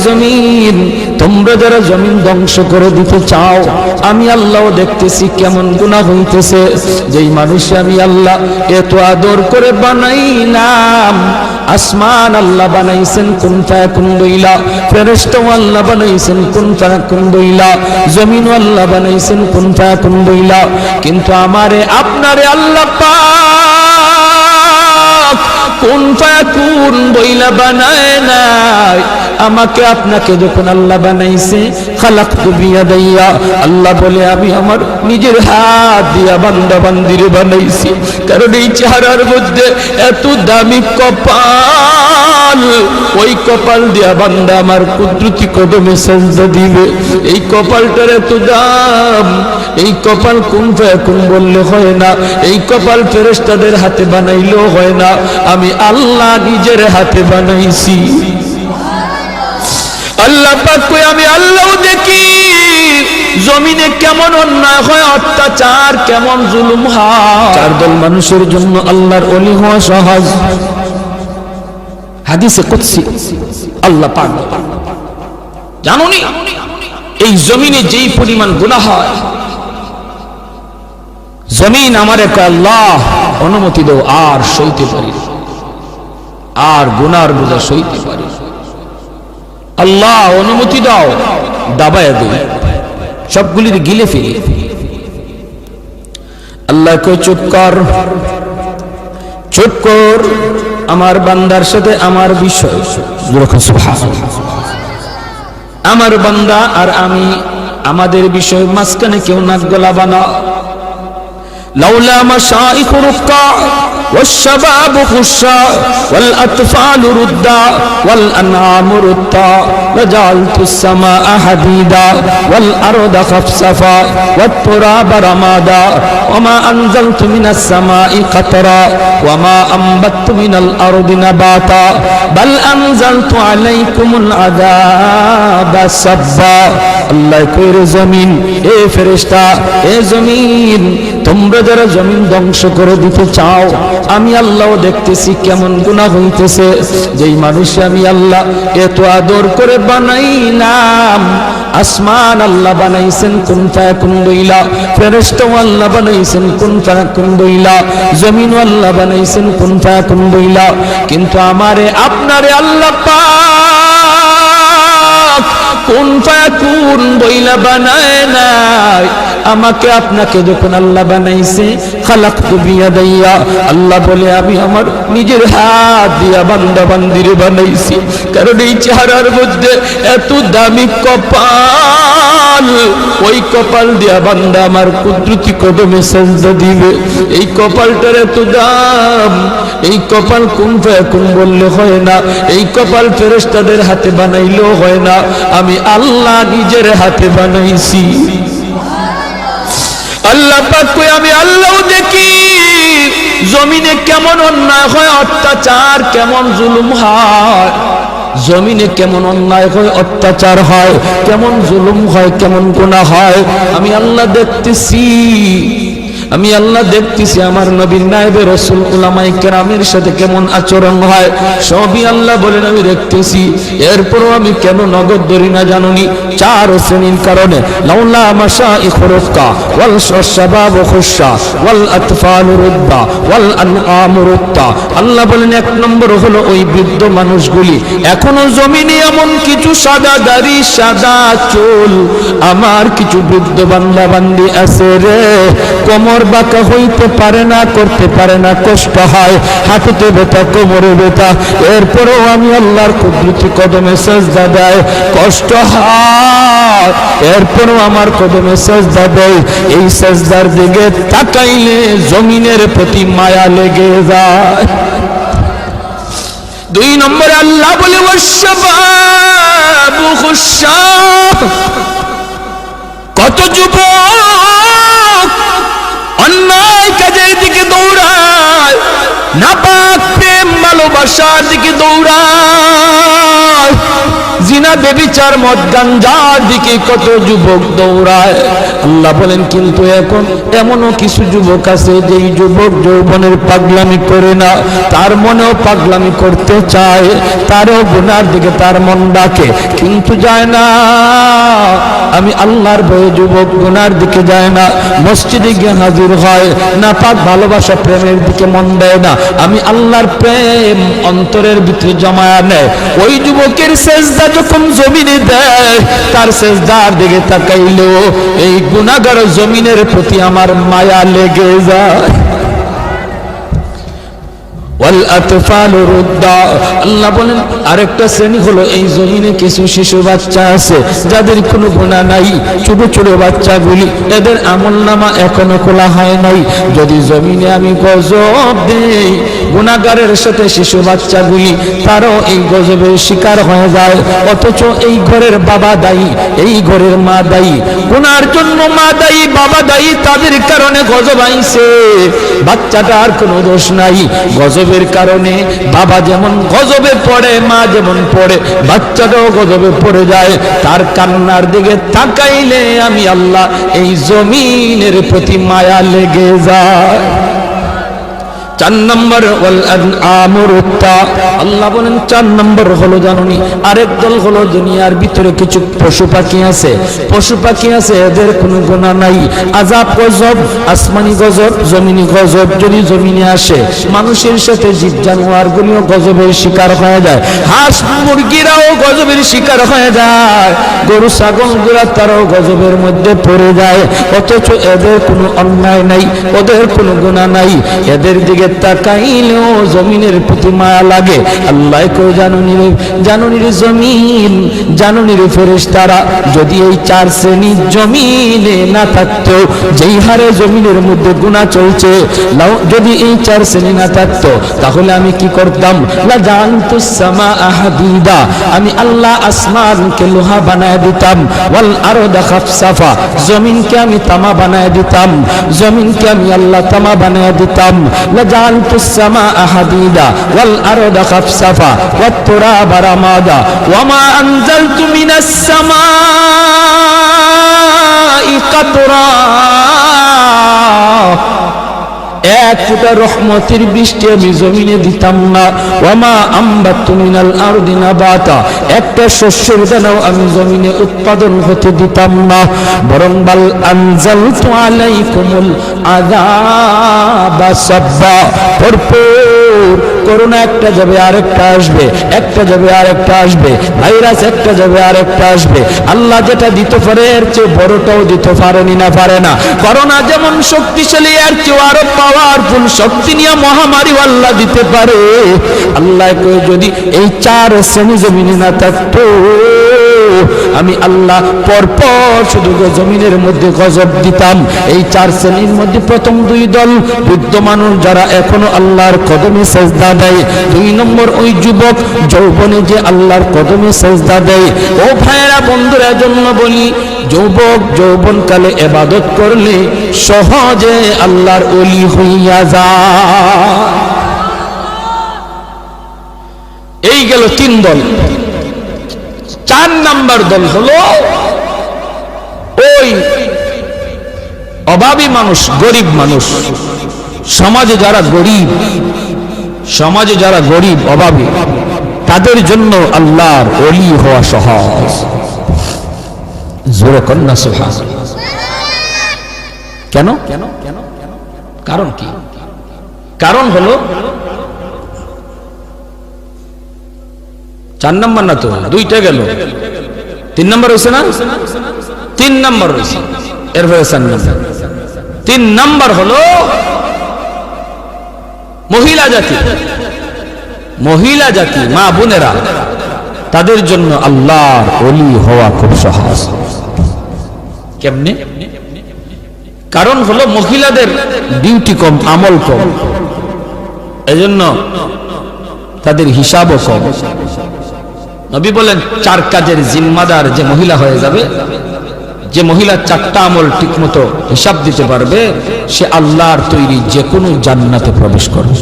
জমিন, তোমরা যারা জমিন ধ্বংস করে দিতে চাও, আমি আল্লাহও দেখতেছি কেমন গুনাহ হইতেছে। যেই মানুষ আমি আল্লাহ এত আদর করে বানাইলাম, আসমান আল্লাহ বানাইছেন কুন ফায়াকুন বইলা, ফেরেশতা আল্লাহ বানাইছেন কুন ফায়াকুন বইলা, জমিন আল্লাহ বানাইছেন কুন ফায়াকুন বইলা, কিন্তু আমারে আপনারে আল্লাহ পাক কুন ফায়াকুন বইলা বানায় নাই। আমাকে আপনাকে যখন আল্লাহ বানাইছে, খালাকতু বিয়াদাইয়া, আল্লাহ বলে আমি আমার নিজের হাত দিয়া বান্দা বান্দিরে বানাইছি। কারণ এই চেহারার মধ্যে এত দামি কপাল, ওই কপাল দিয়া বান্দা আমার কুদরতি কদমে সেজদা দিবে। এই কপালটার এত দাম, এই কপাল কুন ফায়াকুন বললে হয় না, এই কপাল ফেরেশতাদের হাতে বানাইলেও হয় না, আমি আল্লাহ নিজের হাতে বানাইছি। আল্লাহ পাক কই আমি আল্লাহও দেখি জমিনে কেমন অন্যায় হয়, অত্যাচার কেমন জুলুম হয়। চার দল মানুষের জন্য আল্লাহর ওলি হওয়া সহজ। হাদিসে কুদসি আল্লাহ পাক জানোনি এই জমিনে যেই পরিমাণ গুনাহ হয়, জমিন আমারে কয় আল্লাহ অনুমতি দাও, আর সইতে পারি, আর গুনার বোঝা সইতে পারি, আল্লাহ অনুমতি দাও, দাবায় দেই, সবগুলির গিলে ফেলি। আল্লাহ কই চুপ কর, চুপ কর, আমার বান্দার সাথে আমার বিষয়, আমার বান্দা আর আমি, আমাদের বিষয় মাঝখানে কেউ নাক গলাবা না। লাউলা মাশাইখ রুক্কা والشباب خشا والأطفال ردا والأنعام ردا لجعلت السماء حديدا والأرض خفصفا والتراب رمادا وما أنزلت من السماء قطرا وما أنبت من الأرض نباتا بل أنزلت عليكم العذاب صبا আল্লাহ কইরে জমিন, এ ফেরেশতা, এ জমিন, তোমরা যারা জমিন ধ্বংস করে দিতে চাও, আমি আল্লাহও দেখতেছি কেমন গুনাহ হইতেছে। যেই মানুষ আমি আল্লাহ এত আদর করে বানাইলাম, আসমান আল্লাহ বানাইছেন কুন ফায়াকুন বইলা, ফেরেশতা আল্লাহ বানাইছেন কুন ফায়াকুন বইলা, জমিন আল্লাহ বানাইছেন কুন ফায়াকুন বইলা, কিন্তু আমারে আপনারে আল্লাহ পাক কুন ফায়াকুন বইলা বানায় নাই। আমাকে আপনাকে যখন আল্লাহ বানাইছে, খালাকতু বিয়াদাইয়া, আল্লাহ বলে আমি আমার নিজের হাত দিয়া বান্দা বান্দিরে বানাইছি। কারণ এই চেহারার মধ্যে এত দামি কপাল, ওই কপাল দিয়া বান্দা আমার কুদরতি কদমে সেজদা দিবে। এই কপালটার এত দাম, এই কপাল কুন ফায়াকুন বললে হয় না, এই কপাল ফেরেশতাদের হাতে বানাইলেও হয় না, আমি আল্লাহ নিজের হাতে বানাইছি। আল্লাহ পাক কই আমি আল্লাহও দেখি জমিনে কেমন অন্যায় হয়, অত্যাচার কেমন জুলুম হয়, জমিনে কেমন অন্যায় হয়, অত্যাচার হয়, কেমন জুলুম হয়, কেমন গুনাহ হয়, আমি আল্লাহ দেখতেছি। আমি আল্লাহ দেখতেছি আমার নবীর নায়েবে রাসূল উলামায়ে কেরামের সাথে কেমন আচরণ হয়, সবই আল্লাহ বলেন আমি দেখতেছি। এরপরও আমি কেন নগদ ধরি না জানুনি? চার শ্রেণীর কারণে। লাউলা মাশাইখ রুক্কা ওয়াল শাবাব খুশা ওয়াল আতফাল রুদ্দা ওয়াল আনআম রুদ্দা। আল্লাহ বলেন এক নম্বর হলো ওই বৃদ্ধ মানুষগুলি, এখনো জমিনে এমন কিছু সাদা দাড়ি সাদা চুল আমার কিছু বৃদ্ধ বান্দা বান্দি আছে রে, কোমর বাঁকা হইতে পারে না, করতে পারে না, কষ্ট হয়, হাঁটুতে ব্যথা, কোমরে ব্যথা, এরপরেও আমি আল্লাহর কুদরতি কদমে সেজদা দেয়, কষ্ট হয়, এরপরেও আমার কদমে সেজদা দেয়। এই সেজদার দিকে তাকাইলে জমিনের প্রতি মায়া লেগে যায়। দুই নম্বরে আল্লাহ বলে ওয়াশশাবাবু খুশা, কত যুবক অন্যায় কাজের দিকে দৌড়ায়, নাপাক প্রেম ভালোবাসার দিকে দৌড়ায়, জিনা ব্যভিচার মদ গাঞ্জার দিকে কত যুবক দৌড়ায়। আল্লাহ বলেন কিন্তু এখন এমনও কিছু যুবক আছে যেই যুবক যৌবনের পাগলামি করে না, তার মনেও পাগলামি করতে চায়, তারও গুনার দিকে তার মন ডাকে কিন্তু যায় না। আমি আল্লাহর ভয়ে যুবক গুনার দিকে যায় না, মসজিদে গিয়ে হাজির হয় না, পাক ভালোবাসা প্রেমের দিকে মন দেয় না, আমি আল্লাহর প্রেম অন্তরের ভিতরে জমায়া নেয়। ওই যুবকের সেজদা যখন জমিনে দেয়, তার সেজদার দিকে তাকাইলেও এই গুনাহগার জমিনের প্রতি আমার মায়া লেগে যায়। আল্লাহ বলেন আরেকটা শ্রেণী হলো এই জমিনে কিছু শিশু বাচ্চা আছে যাদের কোনো গুনাহ নাই, ছোট ছোট বাচ্চাগুলি, এদের আমলনামা এখনো খোলা হয় নাই। যদি জমিনে আমি গজব দেই, গুনাহগারের সাথে শিশু বাচ্চাগুলি তারও এই গজবের শিকার হয়ে যায়, অথচ এই ঘরের বাবা দায়ী, এই ঘরের মা দায়ী, গুনার জন্য মা দায়ী, বাবা দায়ী, তাদের কারণে গজব আইছে। বাচ্চাটার কোনো দোষ নাই, গজবের কারণে বাবা যেমন গজবে পড়ে, মা যেমন পড়ে, বাচ্চাটাও গজবে পড়ে যায়। তার কান্নার দিকে তাকাইলে আমি আল্লাহ এই জমিনের প্রতি মায়া লেগে যায়। 4 নম্বর আল্লাহ বলেন 4 নম্বর হলো জানুনি আরেক দল হলো দুনিয়ার ভিতরে কিছু পশু পাখি আছে, পশু পাখি আছে, এদের কোনো গুনাহ নাই, আযাব গজব, আসমানি গজব, জমিনি গজব যদি জমিনে আসে, মানুষের সাথে জীব জানোয়ার গুলিও গজবের শিকার হয়ে যায়, হাঁস মুরগিরাও গজবের শিকার হয়ে যায়, গরু ছাগল গুলা তারাও গজবের মধ্যে পড়ে যায়, অথচ এদের কোনো অন্যায় নাই, ওদের কোনো গুনাহ নাই, এদের দিকে তাকাইলেও জমিনের প্রতি মায়া লাগে। আল্লাহ কই জানুনির জমিন, জানুনির ফেরেশতারা যদি এই 4 শ্রেণী জমিনে না থাকতো, যেই হারে জমিনের মধ্যে গুনাহ চলছে, যদি এই 4 শ্রেণী না থাকতো তাহলে আমি কি করতাম? লা জানতুস সামাআ হাদিদা, আমি আল্লাহ আসমানকে লোহা বানায় দিতাম, ওয়াল আরদা খাফসাফা, জমিনকে আমি তামা বানায় দিতাম, জমিনকে আমি আল্লাহ তামা বানায় দিতাম, লা জানতুস সামাআ হাদিদা ওয়াল আরদা খাফসাফা ওয়াত তুরাবা রামাদা ওয়া মা আনজালতু মিনাস সামাই কাতরা, এক ফোঁটা রহমতের বৃষ্টি আমি জমিনে দিতাম না, ওয়ামা আম্বাতু মিনাল আরদি নাবাতা, একটা শস্যের দানাও আমি জমিনে উৎপাদন হতে দিতাম না, বরং বাল আনজালতু আলাইকুমুল আযাবা সাব্বা, ভরপুর করোনা একটা যাবে আরেকটা আসবে, একটা যাবে আরেকটা আসবে, ভাইরাস একটা যাবে আরেকটা আসবে, আল্লাহ যেটা দিতে পারে এর চেয়ে বড়টাও দিতে পারেনি না, পারে না। করোনা যেমন শক্তিশালী, এর চেয়ে আরো পাওয়ারফুল শক্তি নিয়ে মহামারী আল্লাহ দিতে পারে। আল্লাহ কই যদি এই 4 শ্রেণী জমিনে না থাকতো, আমি আল্লাহ পরপর শুধু জমিনের মধ্যে গজব দিতাম। এই 4 শ্রেণীর মধ্যে প্রথম 2 দল বৃদ্ধ মানুষ যারা এখনো আল্লাহর কদমে সেজদা দেয়, 2 নম্বর ওই যুবক যৌবনে যে আল্লাহর কদমে সেজদা দেয়। ও ভাইয়েরা বন্ধুরা, জন্য বলি যুবক যৌবনকালে ইবাদত করলে সহজে আল্লাহর ওলি হইয়া যায়। এই গেল 3 দল। 4 নাম্বার দল হলো ওই অভাবী মানুষ, গরিব মানুষ, সমাজে যারা গরিব, সমাজে যারা গরিব অভাবী, তাদের জন্য আল্লাহর ওলি হওয়া সহজ। জোরে কন্যা সুবহানাল্লাহ। কেন? কারণ কি? কারণ হলো 4 নম্বর না তো, 2টা গেল, 3 নম্বর হয়েছে না? 3 নম্বর হয়েছে, এরপরে 4 নম্বর। 3 নম্বর হলো মহিলা জাতি, মহিলা জাতি, মা বোনেরা, তাদের জন্য আল্লাহর ওলি হওয়া খুব সহজ। কেমনে? কারণ হলো মহিলাদের ডিউটি কম, আমল কম, এজন্য তাদের হিসাবও কম। নবী বলেন 4 কাজের জিম্মাদার যে মহিলা হয়ে যাবে, যে মহিলা 4টা আমল ঠিকমতো হিসাব দিতে পারবে, সে আল্লাহর তৈরি যে কোনো জান্নাতে প্রবেশ করবে।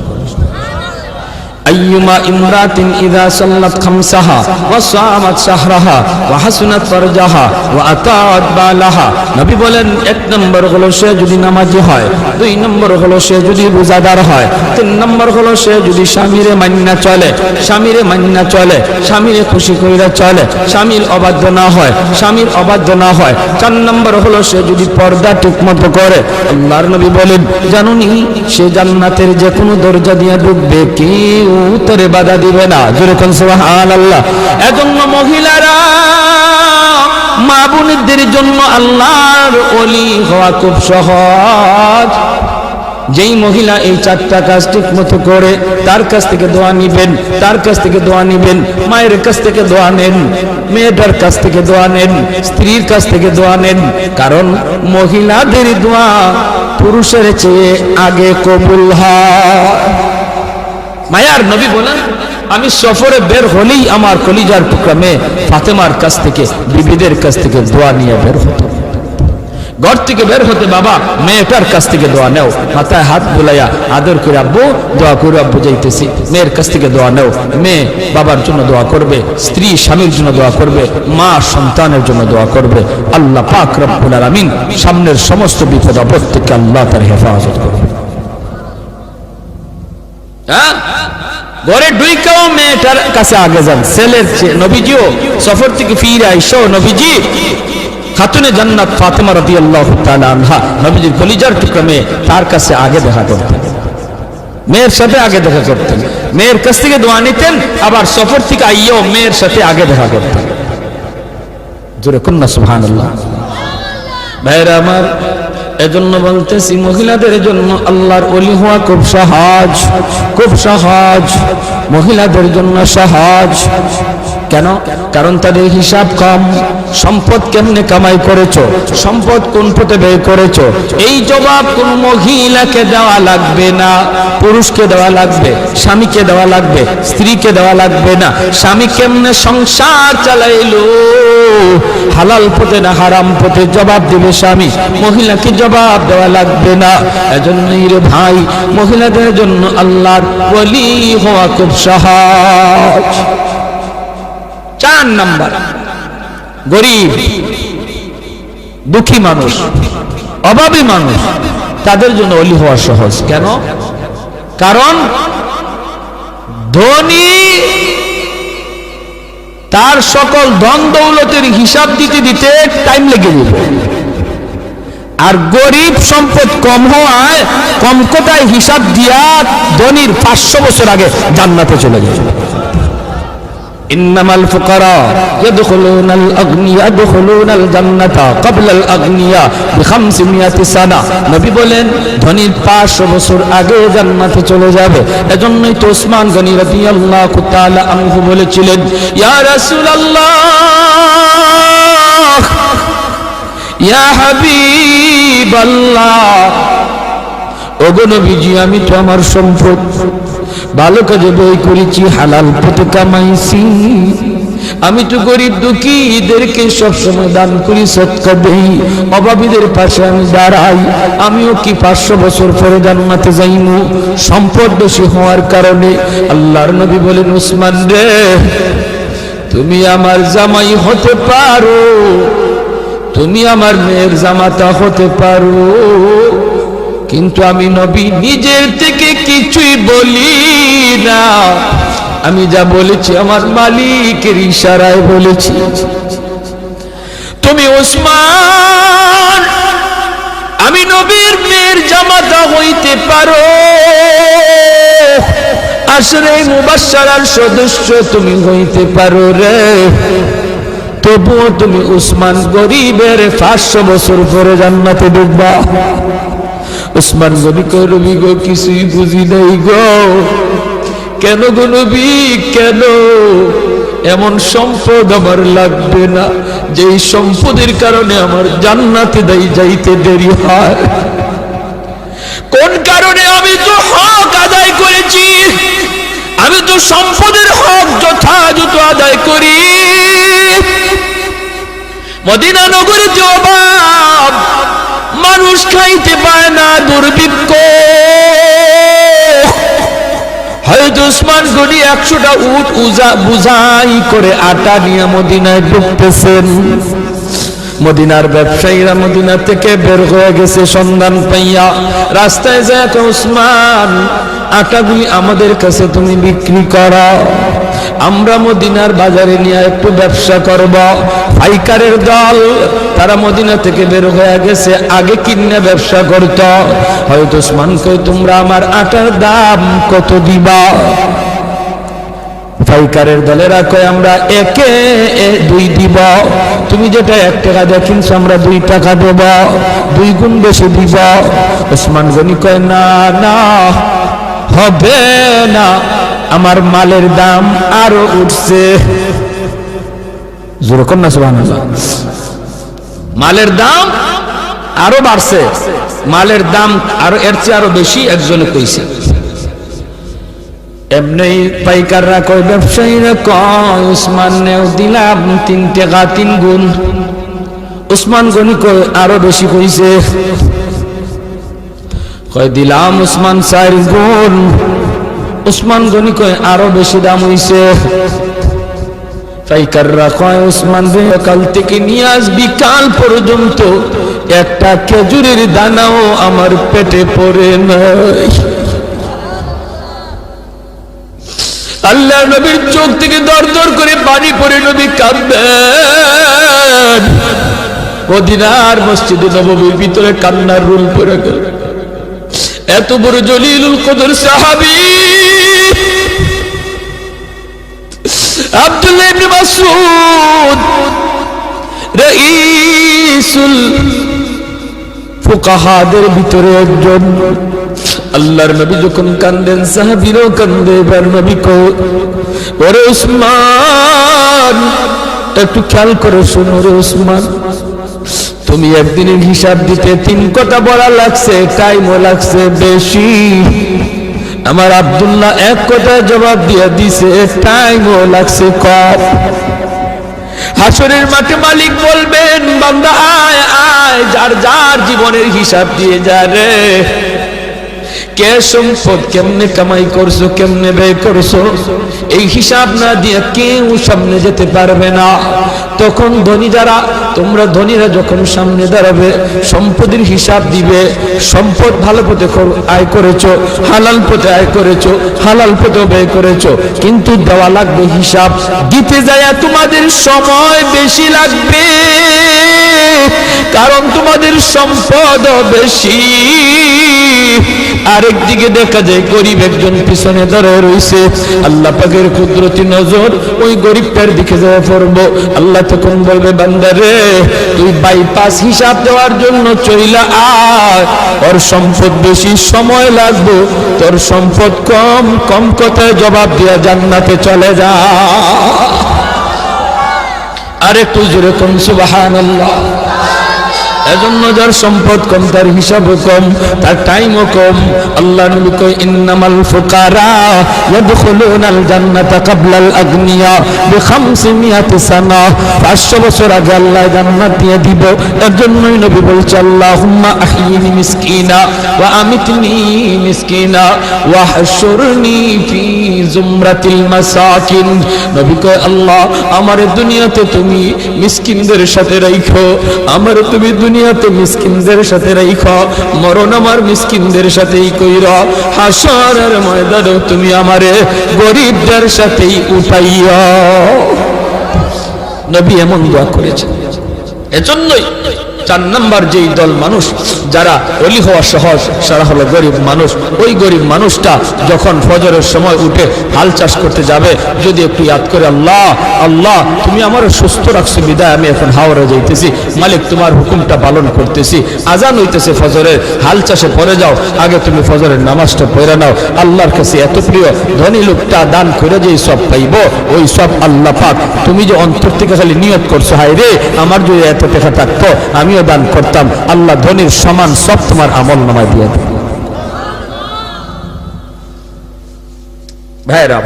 আইয়ুমা ইমরাতিন ইযা সাল্লাত খামসাহা ওয়া সামাত শাহরাহা ওয়া হাসনাত ফারজাহা ওয়া আতাআত বালাহা। নবী বলেন, এক নম্বর হলো সে যদি নামাজি হয়, দুই নম্বর হলো সে যদি রোজাদার হয়, তিন নম্বর হলো সে যদি স্বামীরে মান্না চলে, স্বামীরে মান্না চলে, স্বামীরে খুশি কইরা চলে, স্বামীর অবাধ্য না হয়, স্বামীর অবাধ্য না হয়, চার নম্বর হলো সে যদি পর্দা ঠিকমতো করে। আল্লাহর নবী বলেন, জানুনি সে জান্নাতের যে কোনো দরজা দিয়ে ঢুকবে, কেউ তারে বাধা দিবে না। জোরে কোন সুবহানাল্লাহ। এজন্য মহিলারা, মা বোনদের জন্য আল্লাহর ওলি হওয়া খুব সহজ। যেই মহিলা এই চারটা কাজ ঠিক মতো করে, তার কাছ থেকে দোয়া নিবেন, তার কাছ থেকে দোয়া নিবেন, মায়ের কাছ থেকে দোয়া নেন, মেয়েটার কাছ থেকে দোয়া নেন, স্ত্রীর কাছ থেকে দোয়া নেন। কারণ মহিলাদের দোয়া পুরুষের চেয়ে আগে কবুল হয়। মায়ার নবী বলেন, আমি সফরে বের হলেই আমার কলিজার টুকরা মেয়ে ফাতেমার কাছ থেকে, বিবিদের কাছ থেকে দোয়া নিয়ে বের হতো। ঘর থেকে বের হতে বাবা মেয়েটার কাছ থেকে দোয়া নেও, মাথায় হাত বুলাইয়া আদর করে আব্বু দোয়া করে আব্বু যাইতেছি, মেয়ের কাছ থেকে দোয়া নেও। মেয়ে বাবার জন্য দোয়া করবে, স্ত্রী স্বামীর জন্য দোয়া করবে, মা সন্তানের জন্য দোয়া করবে। আল্লাহ পাক রব্বুল আলামিন সামনের সমস্ত বিপদ আপদ থেকে আল্লাহ তার হেফাজত করবে। ঘরে ঢুইকাও মেয়েটার কাছে আগে যান, ছেলের চেয়ে। নবীজিও সফর থেকে ফিরে আইসো, নবীজি খাতুনে জান্নাত ফাতেমা রাদিয়াল্লাহু তাআলা আনহা, নবীজির কলিজার টুকরা মেয়ে, তার কাছে আগে দেখা করতেন, মেয়ের সাথে আগে দেখা করতেন, মেয়ের কাছ থেকে দোয়া নিতেন, আবার সফর থেকে আইয়াও মেয়ের সাথে আগে দেখা করতেন। জোরে কন্যা সুবহানাল্লাহ। ভাইরা আমার, এজন্য বলতেছি মহিলাদের জন্য আল্লাহর ওলি হওয়া খুব সহজ, খুব সহজ, মহিলাদের জন্য সহজ। কেন? কারণ তাদের হিসাব কম। সম্পদ কেমনে কামাই করেছো, সম্পদ কোন পথে ব্যয় করেছো, এই জবাব কোন মহিলাকে দেওয়া লাগবে না, পুরুষকে দেওয়া লাগবে, স্বামীকে দেওয়া লাগবে, স্ত্রীকে দেওয়া লাগবে না। স্বামী কেমনে সংসার চালাইলো, হালাল পথে না হারাম পথে, জবাব দিবে স্বামী, মহিলাকে জবাব দেওয়া লাগবে না। এজন্যই রে ভাই, মহিলাদের জন্য আল্লাহর ওলি হওয়া খুব সহজ। 4 নাম্বার, গরিব দুঃখী মানুষ, অভাবী মানুষ, তাদের জন্য ওলি হওয়া সহজ। কেন? কারণ ধনী তার সকল ধন দৌলতের হিসাব দিতে দিতে টাইম লেগে যাবে, আর গরিব সম্পদ কম হওয়ায় কম কোটায় হিসাব দিয়া ধনীর 500 বছর আগে জান্নাতে চলে যাবে। ইন্নামাল ফুকারা ইয়াদখুলুনাল আগনিয়া ইয়াদখুলুনাল জান্নাতা ক্বাবলাল আগনিয়া বি500 সানা। নবী বলেন, ধনীর 500 বছর আগে জান্নাতে চলে যাবে। এজন্যই তো ওসমান গনি রাদিয়াল্লাহু তাআলা আনহু বলেছিলেন, ইয়া রাসূলুল্লাহ, ইয়া হাবিবাল্লাহ, ওগো নবীজি, আমি তো আমার সম্পদ ভালো কাজে ব্যয় করেছি, হালাল পথে কামাইছি, আমি তো গরিব দুঃখীদেরকে সবসময় দান করি, সদকা দেই, অভাবীদের পাশে আমি দাঁড়াই, আমিও কি 500 বছর পরে জান্নাতে যাইমু সম্পদ বেশি হওয়ার কারণে? আল্লাহর নবী বলেন, ওসমান রে, তুমি আমার জামাই হতে পারো, তুমি আমার মেয়ের জামাতা হতে পারো, কিন্তু আমি নবী নিজের থেকে কিছুই বলি না, আমি যা বলেছি আমার মালিকের ইশারায় বলেছি। তুমি ওসমান, আমি নবীর মেয়ের জামাতা হইতে পারো, আশরে মুবাশশারার সদস্য তুমি হইতে পারো রে, তবুও তুমি উসমান গরিবের 500 বছর পরে জান্নাতে ঢুকবা। উসমান নবী কই, নবী গো, কিছুই বুঝি নাই গো। কেন গো নবী, কেন? এমন সম্পদ আমার লাগবে না যেই সম্পদের কারণে আমার জান্নাতে যাইতে দেরি হয়। কোন কারণে? আমি তো হক আদায় করেছি, আমি তো সম্পদের হক যথাযথ আদায় করি। মদিনা নগরে যে অভাব, মানুষ খাইতে পায় না, দুর্ভিক্ষ, হযরত উসমান গনি 100টা উট বুঝাই করে আটা নিয়ে মদিনায় ঢুকতেছেন। মদিনার ব্যবসায়ীরা মদিনা থেকে বের হয়ে গেছে সন্ধান পাইয়া, রাস্তায় যায় উসমান আটাগুলি আমাদের কাছে তুমি বিক্রি করো, আমরা মদিনার বাজারে নিয়ে একটু ব্যবসা করব। পাইকারের দল তারা মদিনা থেকে বের হয়ে গেছে, আগে কিনে ব্যবসা করত। হয়তো উসমান কই তোমরা আমার আটার দাম কত দিবা? পাইকারের দলেরা কয় আমরা একে 2 দিব, তুমি যেটা 1 টাকা দিয়ে কিনছো আমরা 2 টাকা দেব, 2 গুণ বেশি দিব। উসমান গনি কয় না না হবে না, আমার মালের দাম আরো উঠছে। জোরে কর না সুবহানাল্লাহ। মালের দাম আরো বাড়ছে, মালের দাম আরো এর চেয়ে আরো বেশি একজনে কইছে। এমনি পাইকাররা কয় ব্যবসায়ীরা কয় উসমান নেও দিলাম 3 টাকা 3 গুণ। উসমান গনি কয় আরো বেশি কইছে, কয় দিলাম উসমান 4 গুণ। উসমান গনি কয় আরো বেশি দাম হইছে। পাইকাররা কয় উসমান রে কাল থেকে নিয়ে আজ বিকাল পর্যন্ত একটা খেজুরের দানাও আমার পেটে পড়ে নাই। আল্লাহ নবীর চোখ থেকে দর দর করে পানি পড়ে নবী কাঁদবেন। মদিনার মসজিদে নববীর ভিতরে কান্নার রুল পড়ে গেল। এত বড় জলিলুল কদর সাহাবী আব্দুল্লাহ ইবনে মাসউদ রাইসুল ফুকাহাদের ভিতরে একজন। আল্লাহর নবী যখন কান্দেন সাহাবীরাও কান্দে। এবার নবী কো ওরে উসমান একটু খেয়াল করে শোনো রে উসমান, তুমি একদিনের হিসাব দিতে 3 কথা বলা লাগছে, টাইমও লাগছে বেশি। আমার আব্দুল্লাহ 1 কথা জবাব দিয়ে দিছে, টাইমও লাগছে কম। হাসরের মাঠে মালিক বলবেন বান্দা আয় আয়, যার যার জীবনের হিসাব দিয়ে যা রে। কে সম্পদ কেমনে কামাই করছো, কেমনে ব্যয় করছো, এই হিসাব না দিয়ে কেউ সামনে যেতে পারবে না। তখন ধনী যারা, তোমরা ধনীরা যখন সামনে দাঁড়াবে সম্পদের হিসাব দিবে। সম্পদ ভালো পথে আয় করেছো, হালাল পথে আয় করেছো, হালাল পথে ব্যয় করেছো, কিন্তু দেওয়া লাগবে হিসাব। দিতে যায় তোমাদের সময় বেশি লাগবে, কারণ তোমাদের সম্পদ বেশি। আরেকদিকে দেখা যায় গরিব একজন পিছনে দাঁড়ায় রয়েছে। আল্লাহ পাকের কুদরতি নজর ওই গরিবটার দিকে যায় পড়বো। আল্লাহ তখন বলবে বান্দা রে তুই বাইপাস হিসাব দেওয়ার জন্য চইলা আয়, ওর সম্পদ বেশি, সময় লাগবে, তোর সম্পদ কম, কম কথায় জবাব দিয়া জান্নাতে চলে যা। আরেকটু জোরে কোন সুবহানাল্লাহ। এজন্য যার সম্পদ কম তার হিসাবও কম, তার টাইমও কম। আল্লাহ নবী কয় ইন্নামাল ফুকারা ইয়াদখুলুনাল জান্নাতা ক্বাবলাল আগনিয়া বি500 সানা। 500 বছর আগে আল্লাহ জান্নাত দিয়ে দিব। এর জন্যই নবী বলছে আল্লাহুম্মা আহইনি মিসকিনা ওয়া আমিতনি মিসকিনা ওয়া হাশুরনি ফি জুমরাতিল মাসাকিন। নবী কয় আল্লাহ আমার দুনিয়াতে তুমি মিসকিনদের সাথে রাখো, আমার তুমি দুনিয়াতে মিসকিনদের সাথে রাখো, মরণ আমার মিসকিনদের সাথেই কইরা, হাসরের ময়দানে তুমি আমারে গরিবদের সাথেই উঠাইয়া। নবী এমন দোয়া করেছেন। এজন্যই 4 নাম্বার যেই দল মানুষ যারা ওলি হওয়া সহজ, সারা হলো গরিব মানুষ। ওই গরিব মানুষটা যখন ফজরের সময় উঠে হাল চাষ করতে যাবে, যদি একটু ইয়াদ করে আল্লাহ আল্লাহ তুমি আমার সুস্থ রাখছো বিদায় আমি এখন হাওড়ে যাইতেছি, মালিক তোমার হুকুমটা পালন করতেছি, আজান হইতেছে ফজরের, হাল চাষে পড়ে যাও, আগে তুমি ফজরের নামাজটা পড়ে নাও। আল্লাহর কাছে এত প্রিয়, ধনী লোকটা দান করে যেই সব পাইব, ওই সব আল্লাহ পাক তুমি যে অন্তর থেকে খালি নিয়ত করছো, হায় রে আমার যদি এত টাকা থাকতো আমিও দান করতাম, আল্লাহ ধনীর সমান সব তোমার আমল নামায় দিয়ে দেবে। ভাইরা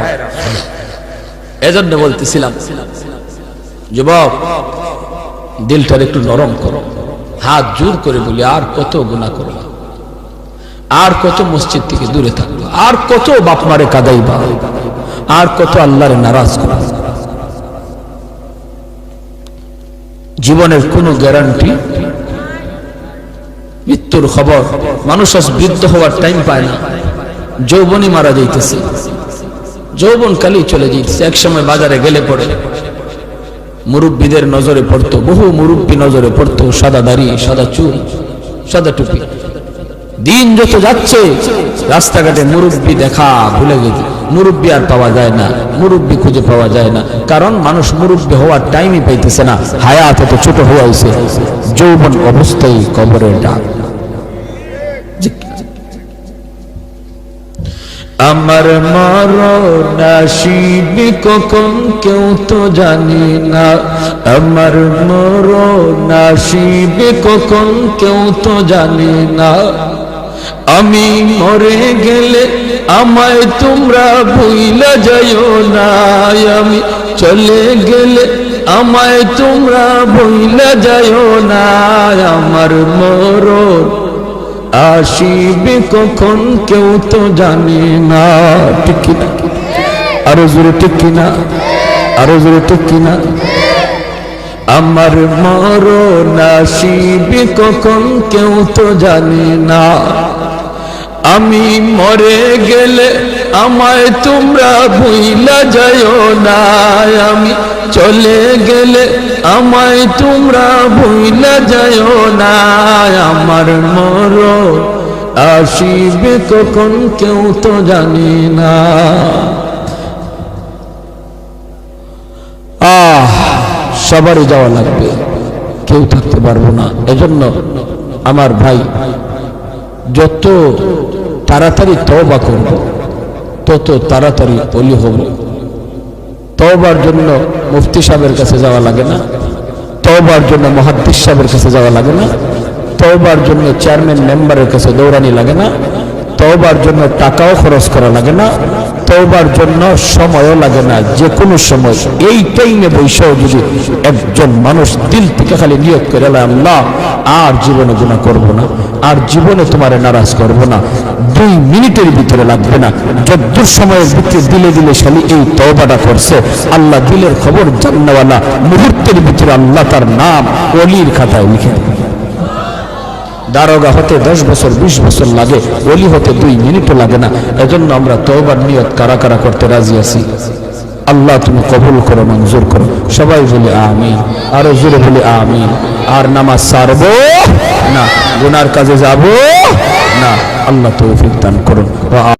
এজন্য বলতেছিলাম যুবক দিলটার একটু নরম করো, হাত জোর করে বলি আর কত গুনাহ করবা, আর কত মসজিদ থেকে দূরে থাকবা। আর কত বাপ মারে কাঁদাইবা, আর কত আল্লাহরে নারাজ করা। জীবনের কোনো গ্যারান্টি, মৃত্যুর খবর। মানুষ আজ বৃদ্ধ হওয়ার টাইম পায় না, যৌবনই মারা যাইতেছে, যৌবন কালই চলে যাইতেছে। একসময় বাজারে গেলে পড়ে মুরব্বীদের নজরে পড়তো, বহু মুরব্বী নজরে পড়তো, সাদা দাড়ি, সাদা চুল, সাদা টুপি। দিন যত যাচ্ছে রাস্তাঘাটে মুরব্বী দেখা ভুলে গেছে, মুরব্বী আর পাওয়া যায় না, মুরব্বী খুঁজে পাওয়া যায় না। কারণ মানুষ মুরব্বী হওয়ার টাইমই পাইতেছে না, হায়াত এত ছোট হয়ে আছে, যৌবন অবস্থায় কবরের ডাক। আমার মরণ আসিবে কখন কেউ তো জানি না, আমার মরণ আসিবে কখন কেউ তো জানি না। আমি মরে গেলে আমায় তোমরা ভুইলা যাইও না, আমি চলে গেলে আমায় তোমরা ভুইলা যাইও না। আমার মরণ আসিবে কখন কেউ তো জানে না। ঠিক কিনা? আরো জোরে ঠিক কিনা? আরো জোরে ঠিক কিনা? আমার মরণ আসিবে কখন কেউ তো জানে না। আমি মরে গেলে আমায় তোমরা ভুইলা যাইও না, আমি চলে গেলে আমায় তোমরা ভুইলা যাইও না। আমার মরণ আসিবে কখন কেউ তো জানি না। সবারই যাওয়া লাগবে, কেউ থাকতে পারবো না। এজন্য আমার ভাই, যত তাড়াতাড়ি তওবা করব তত তাড়াতাড়ি ওলি হব। তওবার জন্য মুফতি সাহেবের কাছে যাওয়া লাগে না, তওবার জন্য মুহাদ্দিস সাহেবের কাছে যাওয়া লাগে না, তওবার জন্য চেয়ারম্যান মেম্বারের কাছে দৌড়ানি লাগে না, তওবার জন্য টাকাও খরচ করা লাগে না, তওবার জন্য সময়ও লাগে না। যে কোনো সময় এই টাইমে বৈশাও যদি একজন মানুষ দিল থেকে খালি নিয়ত করে, আল্লাহ আর জীবনে গুনাহ করব না, আর জীবনে তোমারে নারাজ করব না, 2 মিনিটের ভিতরে লাগবে না, যদ্দূর সময়ের ভিতরে দিলে দিলে খালি এই তওবাটা করছে, আল্লাহ দিলের খবর জাননেওয়ালা, মুহূর্তের ভিতরে আল্লাহ তার নাম ওলির খাতায় লিখে দেবে। দারোগা হতে 10 বছর 20 বছর লাগে, ওলি হতে 2 মিনিটও লাগে না। এজন্য আমরা তওবার নিয়ত কারা কারা করতে রাজি আছি? আল্লাহ তুমি কবুল করো, মঞ্জুর করো। সবাই বলে আমিন, আরো জোরে বলে আমিন। আর নামাজ ছাড়বো না, গুনার কাজে যাব না। আল্লাহ তৌফিক দান করুন।